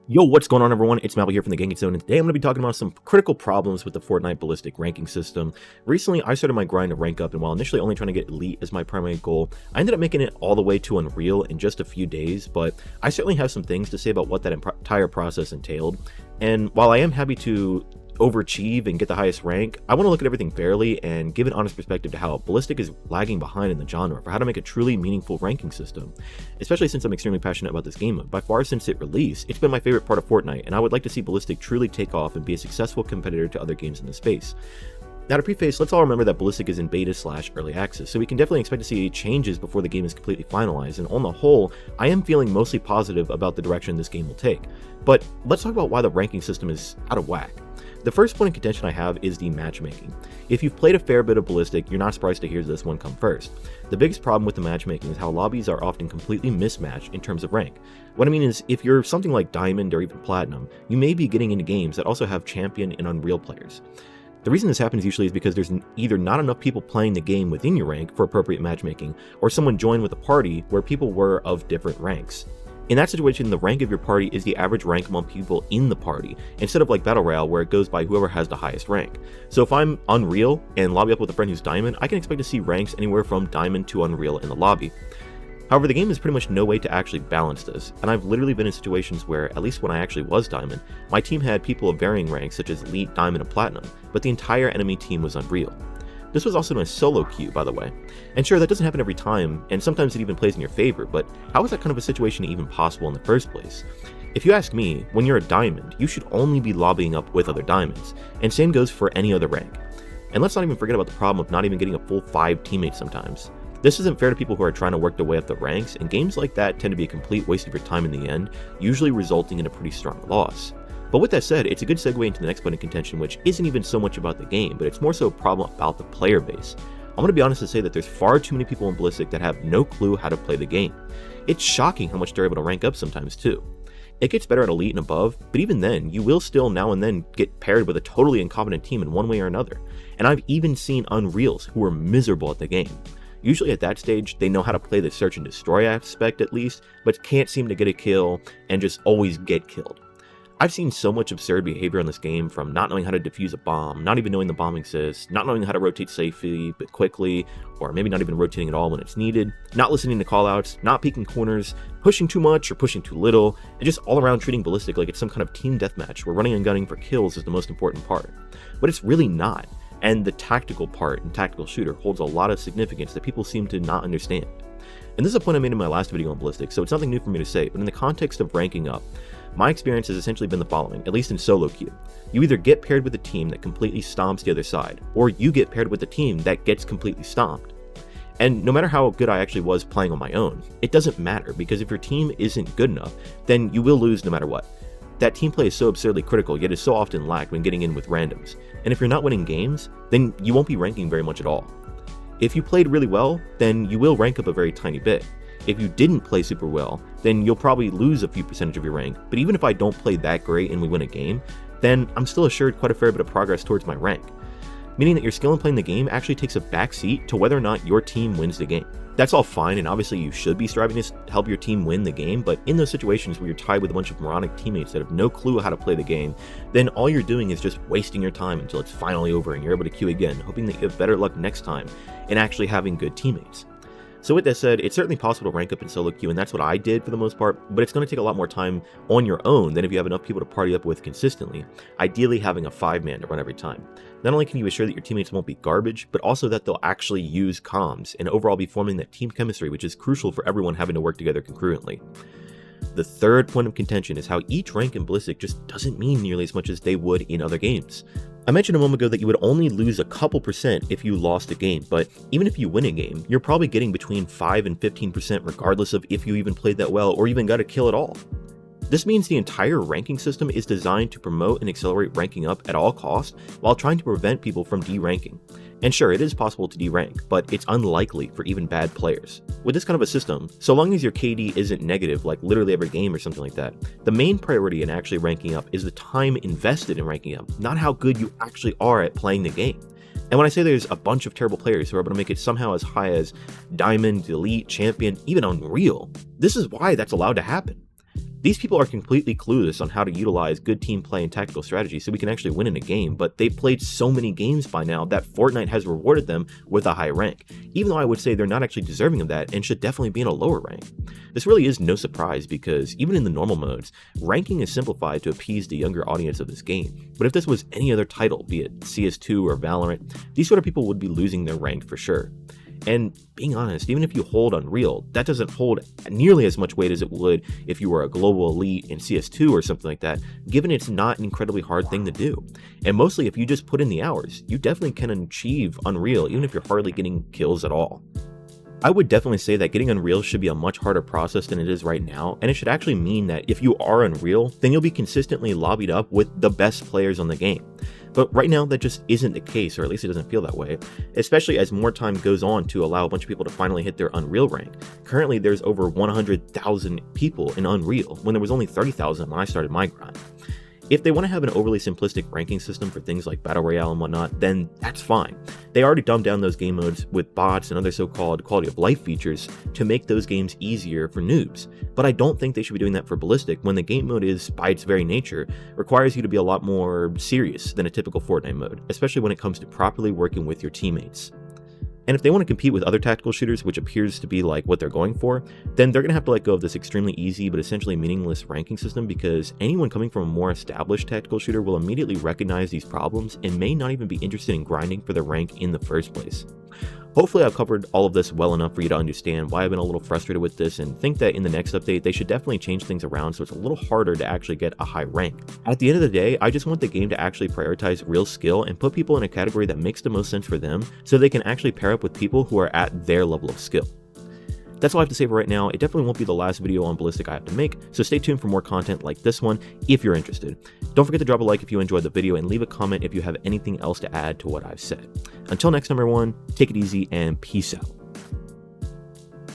Yo, what's going on, everyone? It's Mal here from the GankinZone, and today I'm going to be talking about some critical problems with the Fortnite Ballistic ranking system. Recently, I started my grind to rank up, and while initially only trying to get Elite as my primary goal, I ended up making it all the way to Unreal in just a few days, but I certainly have some things to say about what that entire process entailed. And while I am happy to overachieve and get the highest rank, I want to look at everything fairly and give an honest perspective to how Ballistic is lagging behind in the genre for how to make a truly meaningful ranking system, especially since I'm extremely passionate about this game. By far since it released, it's been my favorite part of Fortnite, and I would like to see Ballistic truly take off and be a successful competitor to other games in the space. Now, to preface, let's all remember that Ballistic is in beta/early access, so we can definitely expect to see changes before the game is completely finalized, and on the whole, I am feeling mostly positive about the direction this game will take. But let's talk about why the ranking system is out of whack. The first point of contention I have is the matchmaking. If you've played a fair bit of Ballistic, you're not surprised to hear this one come first. The biggest problem with the matchmaking is how lobbies are often completely mismatched in terms of rank. What I mean is, if you're something like Diamond or even Platinum, you may be getting into games that also have Champion and Unreal players. The reason this happens usually is because there's either not enough people playing the game within your rank for appropriate matchmaking, or someone joined with a party where people were of different ranks. In that situation, the rank of your party is the average rank among people in the party, instead of like Battle Royale where it goes by whoever has the highest rank. So if I'm Unreal and lobby up with a friend who's Diamond, I can expect to see ranks anywhere from Diamond to Unreal in the lobby. However, the game has pretty much no way to actually balance this, and I've literally been in situations where, at least when I actually was Diamond, my team had people of varying ranks such as Elite, Diamond, and Platinum, but the entire enemy team was Unreal. This was also in a solo queue, by the way. And sure, that doesn't happen every time, and sometimes it even plays in your favor, but how is that kind of a situation even possible in the first place? If you ask me, when you're a Diamond, you should only be lobbying up with other Diamonds, and same goes for any other rank. And let's not even forget about the problem of not even getting a full 5 teammates sometimes. This isn't fair to people who are trying to work their way up the ranks, and games like that tend to be a complete waste of your time in the end, usually resulting in a pretty strong loss. But with that said, it's a good segue into the next point of contention, which isn't even so much about the game, but it's more so a problem about the player base. I'm going to be honest to say that there's far too many people in Ballistic that have no clue how to play the game. It's shocking how much they're able to rank up sometimes too. It gets better at Elite and above, but even then, you will still now and then get paired with a totally incompetent team in one way or another. And I've even seen Unreals who are miserable at the game. Usually at that stage, they know how to play the search and destroy aspect at least, but can't seem to get a kill and just always get killed. I've seen so much absurd behavior in this game, from not knowing how to defuse a bomb, not even knowing the bomb exists, not knowing how to rotate safely but quickly, or maybe not even rotating at all when it's needed, not listening to callouts, not peeking corners, pushing too much or pushing too little, and just all around treating Ballistic like it's some kind of team deathmatch where running and gunning for kills is the most important part. But it's really not, and the tactical part in tactical shooter holds a lot of significance that people seem to not understand. And this is a point I made in my last video on Ballistic, so it's nothing new for me to say, but in the context of ranking up, my experience has essentially been the following, at least in solo queue. You either get paired with a team that completely stomps the other side, or you get paired with a team that gets completely stomped. And no matter how good I actually was playing on my own, it doesn't matter, because if your team isn't good enough, then you will lose no matter what. That team play is so absurdly critical, yet is so often lacked when getting in with randoms. And if you're not winning games, then you won't be ranking very much at all. If you played really well, then you will rank up a very tiny bit. If you didn't play super well, then you'll probably lose a few percentage of your rank, but even if I don't play that great and we win a game, then I'm still assured quite a fair bit of progress towards my rank. Meaning that your skill in playing the game actually takes a backseat to whether or not your team wins the game. That's all fine, and obviously you should be striving to help your team win the game, but in those situations where you're tied with a bunch of moronic teammates that have no clue how to play the game, then all you're doing is just wasting your time until it's finally over and you're able to queue again, hoping that you have better luck next time in actually having good teammates. So with that said, it's certainly possible to rank up in solo queue, and that's what I did for the most part, but it's going to take a lot more time on your own than if you have enough people to party up with consistently, ideally having a 5-man to run every time. Not only can you assure that your teammates won't be garbage, but also that they'll actually use comms, and overall be forming that team chemistry, which is crucial for everyone having to work together concurrently. The third point of contention is how each rank in Ballistic just doesn't mean nearly as much as they would in other games. I mentioned a moment ago that you would only lose a couple percent if you lost a game, but even if you win a game, you're probably getting between 5 and 15% regardless of if you even played that well or even got a kill at all. This means the entire ranking system is designed to promote and accelerate ranking up at all costs while trying to prevent people from deranking. And sure, it is possible to derank, but it's unlikely for even bad players. With this kind of a system, so long as your KD isn't negative like literally every game or something like that, the main priority in actually ranking up is the time invested in ranking up, not how good you actually are at playing the game. And when I say there's a bunch of terrible players who are able to make it somehow as high as Diamond, Elite, Champion, even Unreal, this is why that's allowed to happen. These people are completely clueless on how to utilize good team play and tactical strategy so we can actually win in a game, but they've played so many games by now that Fortnite has rewarded them with a high rank, even though I would say they're not actually deserving of that and should definitely be in a lower rank. This really is no surprise because even in the normal modes, ranking is simplified to appease the younger audience of this game, but if this was any other title, be it CS2 or Valorant, these sort of people would be losing their rank for sure. And being honest, even if you hold Unreal, that doesn't hold nearly as much weight as it would if you were a global elite in CS2 or something like that, given it's not an incredibly hard thing to do. And mostly if you just put in the hours, you definitely can achieve Unreal even if you're hardly getting kills at all. I would definitely say that getting Unreal should be a much harder process than it is right now, and it should actually mean that if you are Unreal, then you'll be consistently lobbied up with the best players on the game. But right now that just isn't the case, or at least it doesn't feel that way, especially as more time goes on to allow a bunch of people to finally hit their Unreal rank. Currently there's over 100,000 people in Unreal, when there was only 30,000 when I started my grind. If they want to have an overly simplistic ranking system for things like Battle Royale and whatnot, then that's fine. They already dumbed down those game modes with bots and other so-called quality of life features to make those games easier for noobs. But I don't think they should be doing that for Ballistic when the game mode is, by its very nature, requires you to be a lot more serious than a typical Fortnite mode, especially when it comes to properly working with your teammates. And if they want to compete with other tactical shooters, which appears to be like what they're going for, then they're going to have to let go of this extremely easy but essentially meaningless ranking system, because anyone coming from a more established tactical shooter will immediately recognize these problems and may not even be interested in grinding for the rank in the first place. Hopefully I've covered all of this well enough for you to understand why I've been a little frustrated with this, and think that in the next update they should definitely change things around so it's a little harder to actually get a high rank. At the end of the day, I just want the game to actually prioritize real skill and put people in a category that makes the most sense for them so they can actually pair up with people who are at their level of skill. That's all I have to say for right now. It definitely won't be the last video on Ballistic I have to make, so stay tuned for more content like this one if you're interested. Don't forget to drop a like if you enjoyed the video, and leave a comment if you have anything else to add to what I've said. Until next time everyone, take it easy and peace out.